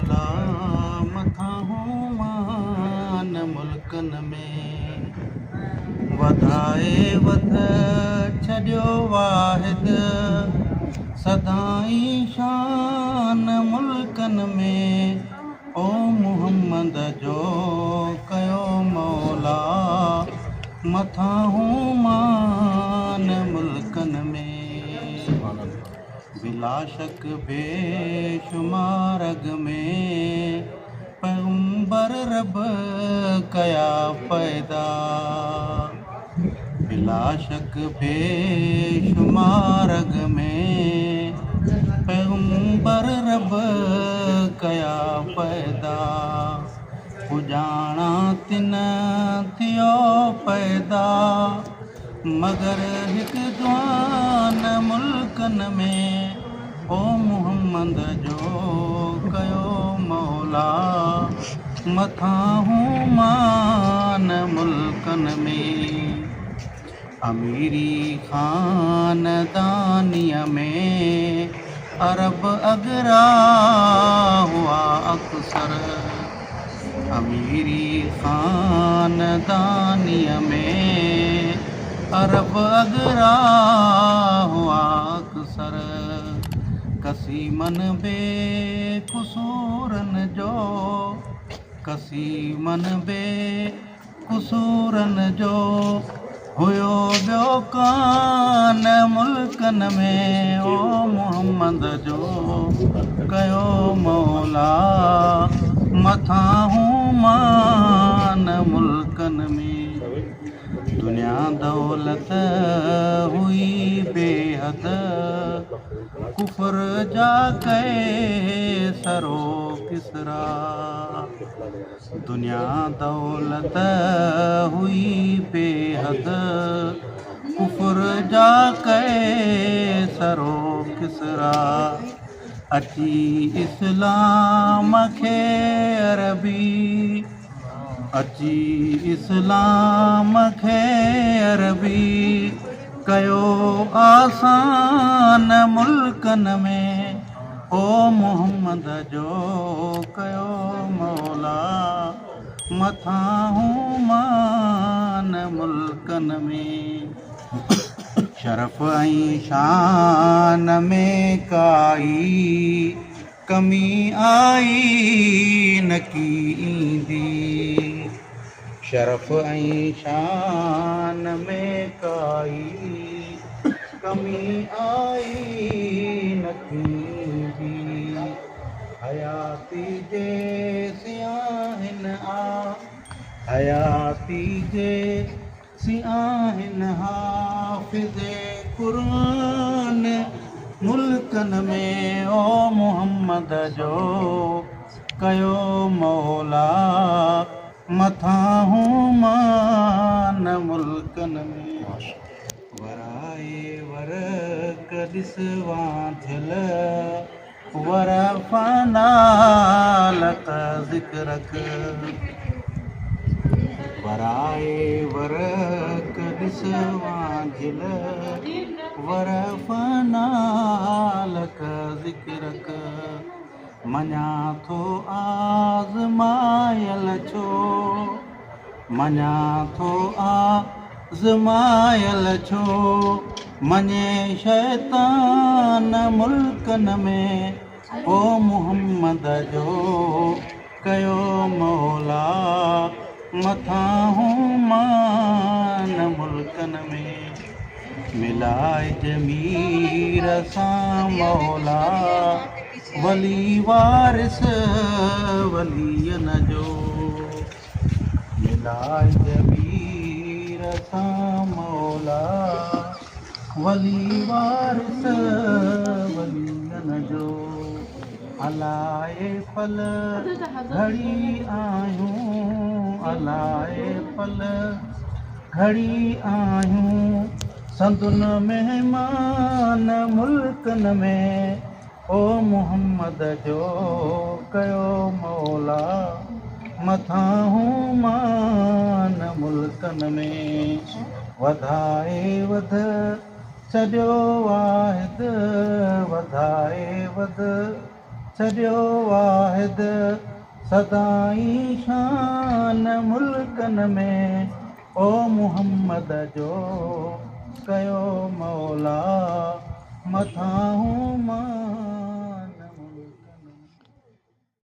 मौला मथां हूं मान मुल्कन में वधाए वध छॾियो वाहिद सदाई शान मुल्कन में ओ मुहम्मद जो कयो मौला मथां हूं मान मुल्कन में बिला शक बेशुमार अग में पैगंबर रब कया पैदा बिला शक बेशुमार अग में पैगंबर रब कया पैदा पुजाणा तिन थियो पैदा मगर हिक जवान मुल्कन में ओ मुहम्मद जो कयो मौला मथां हूं मान मुल्कन में अमीरी खानदानीअ में अरब अगरा हुआ अक्सर अमीरी खानदानीअ में अरब अगरा हुआ अक्सर कसीमन बेक़सूरन जो कसीमन बेक़सूरन जो हुयो ॿियो कान मुल्कन में ओ मुहम्मद जो कयो मौला मथां हूं मान मुल्कन में दुनिया दौलत हुई बेहद कुफर जा कैसरो किसरा दुनिया दौलत हुई बेहद कुफर जा कैसरो किसरा अची इस्लाम खे अरबी अची इस्लाम खे अरबी कयो आसान मुल्कन में ओ मुहम्मद जो कयो मौला मथां हूं मान मुल्कन में शरफ़ ऐं शान में काई कमी आई न की ईंदी शरफ़ ऐं शान में काई कमी आई न की ईंदी हयाती जे सियाहिन हयाती जे सियाहिन हाफ़िज़े क़ुरान मुल्कन में ओ मुहम्मद जो कयो मौला मथां हूं मान मुल्कन में वराए वर ॾिस वांझिल वर फ़नालक ज़िक्रक वराए वर ॾिस वांझिल वर फ़नालक ज़िक्रक मञा थो आज़मायल छो मञा थो आज़मायल छो मञे शैतान मुल्कन में ओ मुहम्मद जो कयो मौला मथां हूं मान मुल्कन में मिलाए जमीर सां मौला वली वारिस वलियन जो मिलाए जमीर सां मौला वली वारिस वलियन जो अलाए पल घड़ी आहियूं अलाए पल घड़ी आहियूं संदुन मेहमान मुल्कन में ओ मुहम्मद जो कयो मौला मथां हूं मान मुल्कन में वधाए वध छॾियो वाहिद वधाए वध सॼो वाहिद सदाई शान मुल्कनि में ओ मुहम्मद जो कयो मौला मथां मां